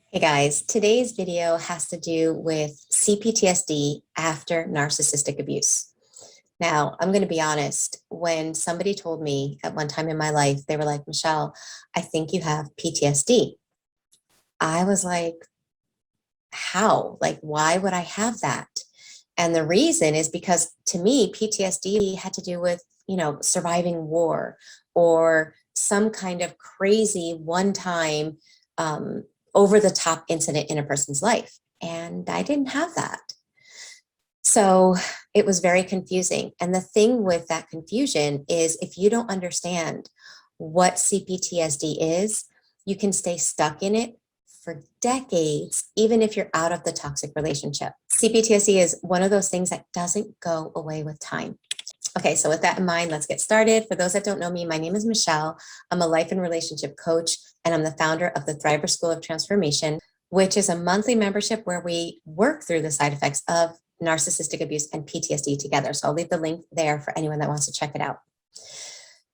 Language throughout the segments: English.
Hey guys, today's video has to do with CPTSD after narcissistic abuse. Now, I'm going to be honest, when somebody told me at one time in my life, they were like, Michele, I think you have PTSD. I was like, how? Like, why would I have that? And the reason is because to me, PTSD had to do with, surviving war or some kind of crazy one-time over the top incident in a person's life. And I didn't have that. So it was very confusing. And the thing with that confusion is if you don't understand what CPTSD is, you can stay stuck in it for decades, even if you're out of the toxic relationship. CPTSD is one of those things that doesn't go away with time. Okay, so with that in mind, let's get started. For those that don't know me, my name is Michele. I'm a life and relationship coach, and I'm the founder of the Thriver School of Transformation, which is a monthly membership where we work through the side effects of narcissistic abuse and PTSD together. So I'll leave the link there for anyone that wants to check it out.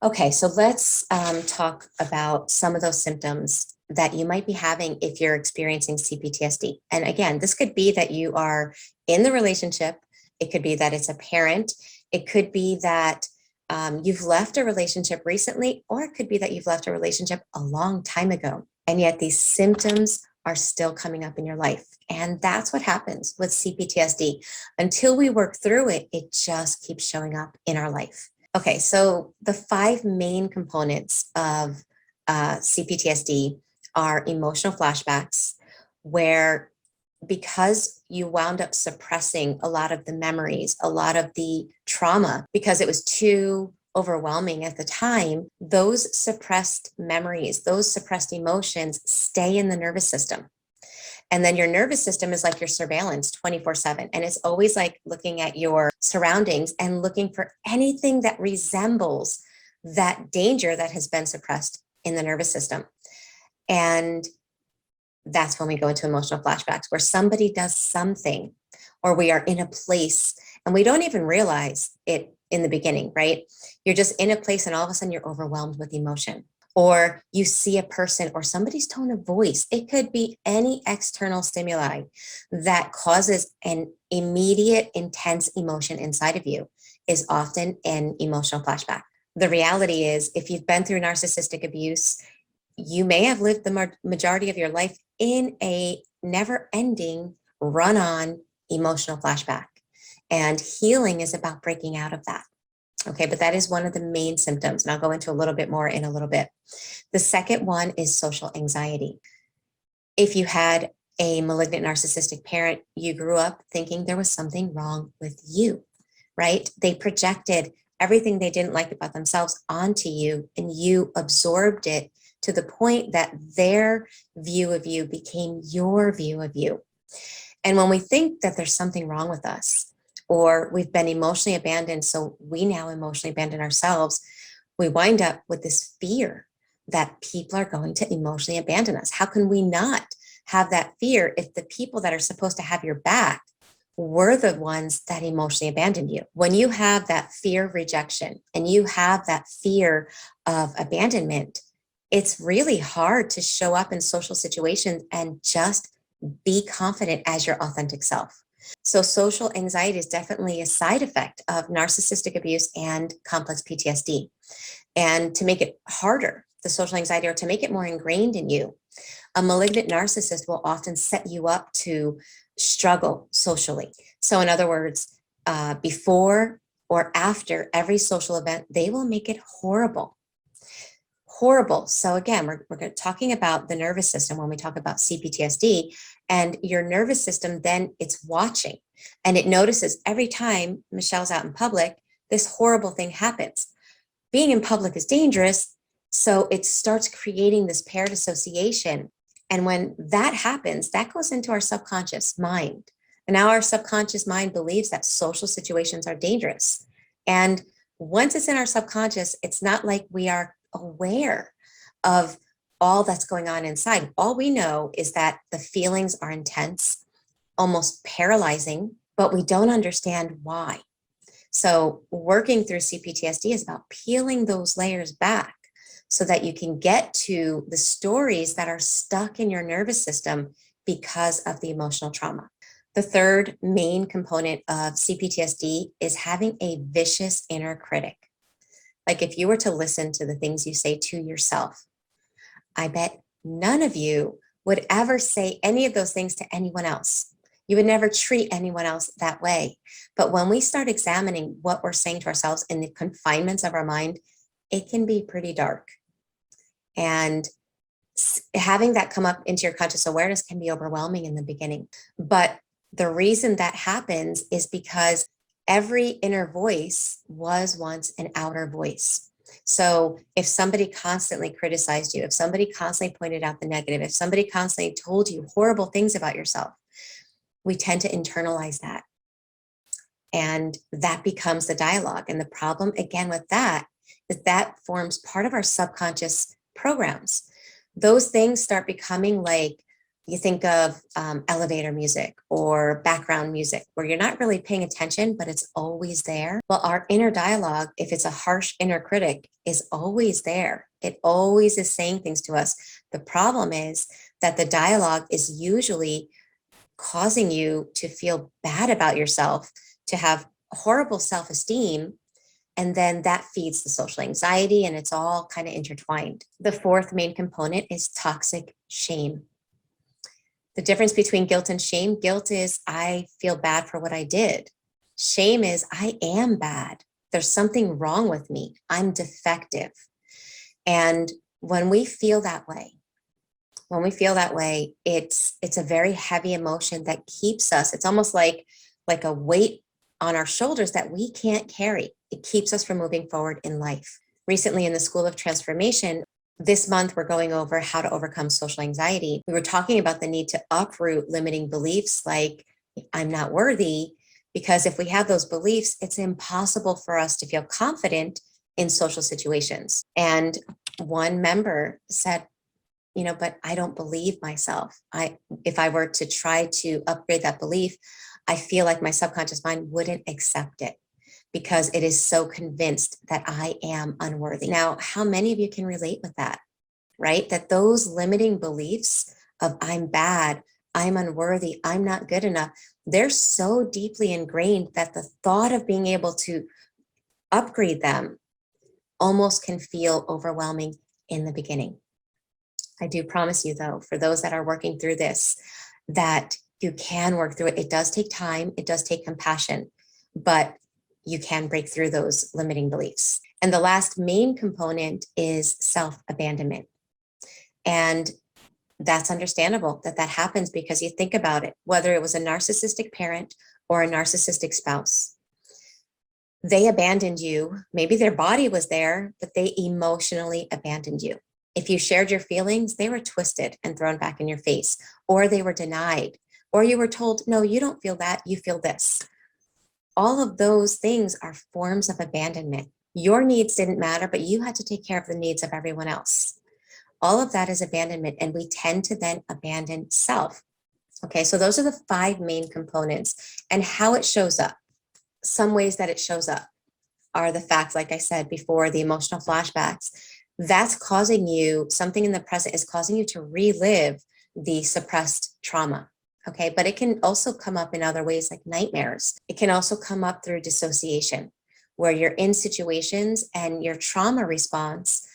Okay, so let's talk about some of those symptoms that you might be having if you're experiencing CPTSD. And again, this could be that you are in the relationship. It could be that it's a parent. It could be that you've left a relationship recently, or it could be that you've left a relationship a long time ago. And yet these symptoms are still coming up in your life. And that's what happens with CPTSD. Until we work through it, it just keeps showing up in our life. Okay, so the 5 main components of CPTSD are emotional flashbacks, where because you wound up suppressing a lot of the memories, a lot of the trauma, because it was too overwhelming at the time, those suppressed memories, those suppressed emotions stay in the nervous system. And then your nervous system is like your surveillance 24/7. And it's always like looking at your surroundings and looking for anything that resembles that danger that has been suppressed in the nervous system. And that's when we go into emotional flashbacks, where somebody does something, or we are in a place and we don't even realize it in the beginning, right? You're just in a place and all of a sudden you're overwhelmed with emotion. Or you see a person or somebody's tone of voice. It could be any external stimuli that causes an immediate, intense emotion inside of you is often an emotional flashback. The reality is, if you've been through narcissistic abuse, you may have lived the majority of your life in a never-ending run-on emotional flashback. And healing is about breaking out of that. Okay, but that is one of the main symptoms, and I'll go into a little bit more in a little bit. The second one is social anxiety. If you had a malignant narcissistic parent, you grew up thinking there was something wrong with you, right? They projected everything they didn't like about themselves onto you, and you absorbed it to the point that their view of you became your view of you. And when we think that there's something wrong with us, or we've been emotionally abandoned, so we now emotionally abandon ourselves, we wind up with this fear that people are going to emotionally abandon us. How can we not have that fear if the people that are supposed to have your back were the ones that emotionally abandoned you? When you have that fear of rejection and you have that fear of abandonment, it's really hard to show up in social situations and just be confident as your authentic self. So social anxiety is definitely a side effect of narcissistic abuse and complex PTSD. And to make it harder, the social anxiety, or to make it more ingrained in you, a malignant narcissist will often set you up to struggle socially. So in other words, before or after every social event, they will make it horrible. Horrible. So again, we're talking about the nervous system when we talk about CPTSD, and your nervous system, then it's watching and it notices every time Michele's out in public, this horrible thing happens. Being in public is dangerous, so it starts creating this paired association. And when that happens, that goes into our subconscious mind. And now our subconscious mind believes that social situations are dangerous. And once it's in our subconscious, it's not like we are aware of all that's going on inside. All we know is that the feelings are intense, almost paralyzing, but we don't understand why. So working through CPTSD is about peeling those layers back so that you can get to the stories that are stuck in your nervous system because of the emotional trauma. The third main component of CPTSD is having a vicious inner critic. Like if you were to listen to the things you say to yourself, I bet none of you would ever say any of those things to anyone else. You would never treat anyone else that way. But when we start examining what we're saying to ourselves in the confinements of our mind, it can be pretty dark. And having that come up into your conscious awareness can be overwhelming in the beginning. But the reason that happens is because every inner voice was once an outer voice. So if somebody constantly criticized you, if somebody constantly pointed out the negative, if somebody constantly told you horrible things about yourself, we tend to internalize that. And that becomes the dialogue. And the problem, again, with that is that forms part of our subconscious programs. Those things start becoming like, you think of elevator music or background music where you're not really paying attention, but it's always there. Well, our inner dialogue, if it's a harsh inner critic, is always there. It always is saying things to us. The problem is that the dialogue is usually causing you to feel bad about yourself, to have horrible self-esteem, and then that feeds the social anxiety, and it's all kind of intertwined. The fourth main component is toxic shame. The difference between guilt and shame: guilt is I feel bad for what I did. Shame is I am bad. There's something wrong with me. I'm defective. And when we feel that way, it's a very heavy emotion that keeps us. It's almost like a weight on our shoulders that we can't carry. It keeps us from moving forward in life. Recently in the School of Transformation, this month, we're going over how to overcome social anxiety. We were talking about the need to uproot limiting beliefs like I'm not worthy, because if we have those beliefs, it's impossible for us to feel confident in social situations. And one member said, but I don't believe myself. If I were to try to upgrade that belief, I feel like my subconscious mind wouldn't accept it, because it is so convinced that I am unworthy. Now, how many of you can relate with that, right? That those limiting beliefs of I'm bad, I'm unworthy, I'm not good enough, they're so deeply ingrained that the thought of being able to upgrade them almost can feel overwhelming in the beginning. I do promise you, though, for those that are working through this, that you can work through it. It does take time. It does take compassion, but you can break through those limiting beliefs. And the last main component is self-abandonment. And that's understandable that happens, because you think about it, whether it was a narcissistic parent or a narcissistic spouse, they abandoned you. Maybe their body was there, but they emotionally abandoned you. If you shared your feelings, they were twisted and thrown back in your face, or they were denied, or you were told, no, you don't feel that, you feel this. All of those things are forms of abandonment. Your needs didn't matter, but you had to take care of the needs of everyone else. All of that is abandonment, and we tend to then abandon self. Okay, so those are the 5 main components, and how it shows up. Some ways that it shows up are the facts, like I said before, the emotional flashbacks. That's causing you, something in the present is causing you to relive the suppressed trauma. Okay, but it can also come up in other ways, like nightmares. It can also come up through dissociation, where you're in situations and your trauma response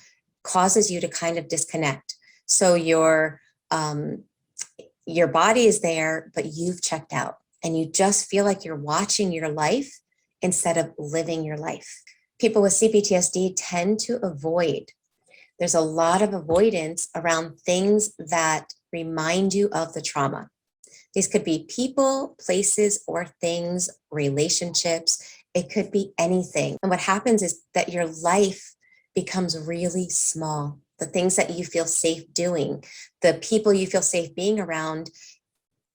causes you to kind of disconnect. So your body is there, but you've checked out, and you just feel like you're watching your life instead of living your life. People with CPTSD tend to avoid. There's a lot of avoidance around things that remind you of the trauma. These could be people, places, or things, relationships. It could be anything. And what happens is that your life becomes really small. The things that you feel safe doing, the people you feel safe being around,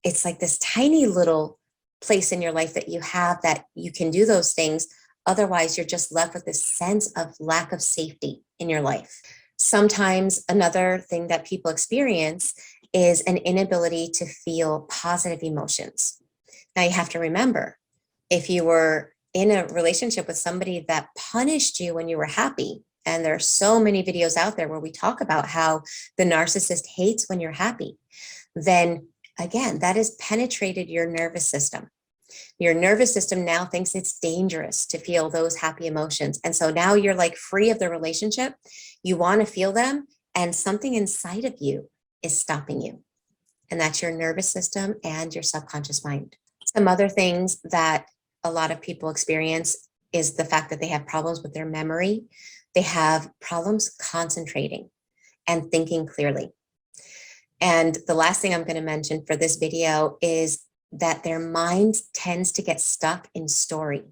it's like this tiny little place in your life that you have that you can do those things. Otherwise, you're just left with this sense of lack of safety in your life. Sometimes another thing that people experience is an inability to feel positive emotions. Now, you have to remember, if you were in a relationship with somebody that punished you when you were happy, And there are so many videos out there where we talk about how the narcissist hates when you're happy. Then again, that has penetrated your nervous system. Your nervous system now thinks it's dangerous to feel those happy emotions. And so now you're like free of the relationship. You want to feel them, and something inside of you is stopping you. And that's your nervous system and your subconscious mind. Some other things that a lot of people experience is the fact that they have problems with their memory. They have problems concentrating and thinking clearly. And the last thing I'm going to mention for this video is that their mind tends to get stuck in story.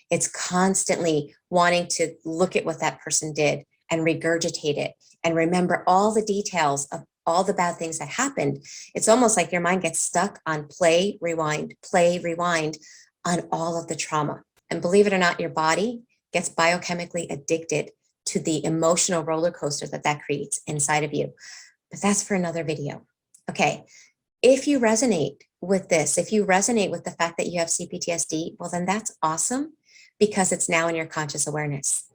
It's constantly wanting to look at what that person did and regurgitate it and remember all the details of all the bad things that happened. It's almost like your mind gets stuck on play, rewind on all of the trauma. And believe it or not, your body gets biochemically addicted to the emotional roller coaster that creates inside of you. But that's for another video. Okay, if you resonate with this, if you resonate with the fact that you have CPTSD, well, then that's awesome, because it's now in your conscious awareness.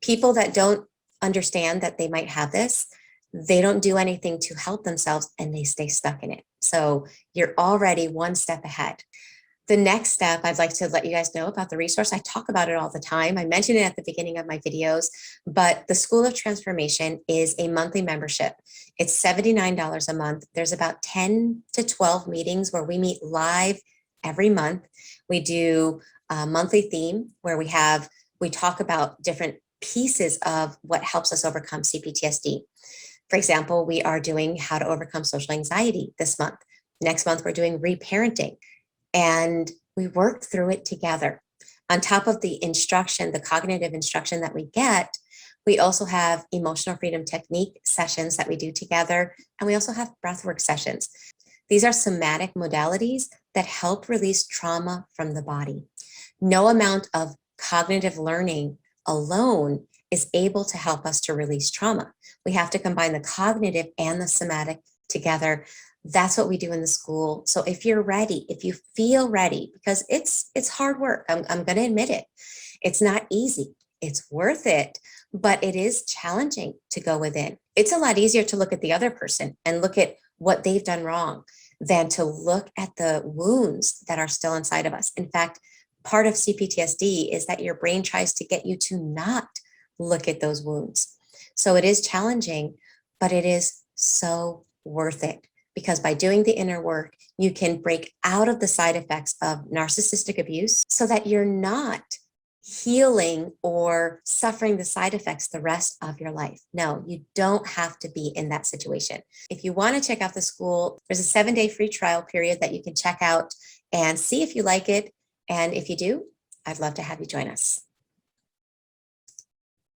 People that don't understand that they might have this, they don't do anything to help themselves and they stay stuck in it. So you're already one step ahead. The next step, I'd like to let you guys know about the resource. I talk about it all the time. I mention it at the beginning of my videos, but the School of Transformation is a monthly membership. It's $79 a month. There's about 10 to 12 meetings where we meet live every month. We do a monthly theme where we talk about different pieces of what helps us overcome CPTSD. For example, we are doing how to overcome social anxiety this month. Next month, we're doing reparenting. And we work through it together. On top of the instruction, the cognitive instruction that we get, we also have emotional freedom technique sessions that we do together. And we also have breathwork sessions. These are somatic modalities that help release trauma from the body. No amount of cognitive learning alone is able to help us to release trauma. We have to combine the cognitive and the somatic together. That's what we do in the school. So if you're ready, if you feel ready, because it's hard work, I'm going to admit it. It's not easy. It's worth it, but it is challenging to go within. It's a lot easier to look at the other person and look at what they've done wrong than to look at the wounds that are still inside of us. In fact, part of CPTSD is that your brain tries to get you to not look at those wounds. So it is challenging, but it is so worth it. Because by doing the inner work, you can break out of the side effects of narcissistic abuse so that you're not healing or suffering the side effects the rest of your life. No, you don't have to be in that situation. If you want to check out the school, there's a 7-day free trial period that you can check out and see if you like it. And if you do, I'd love to have you join us.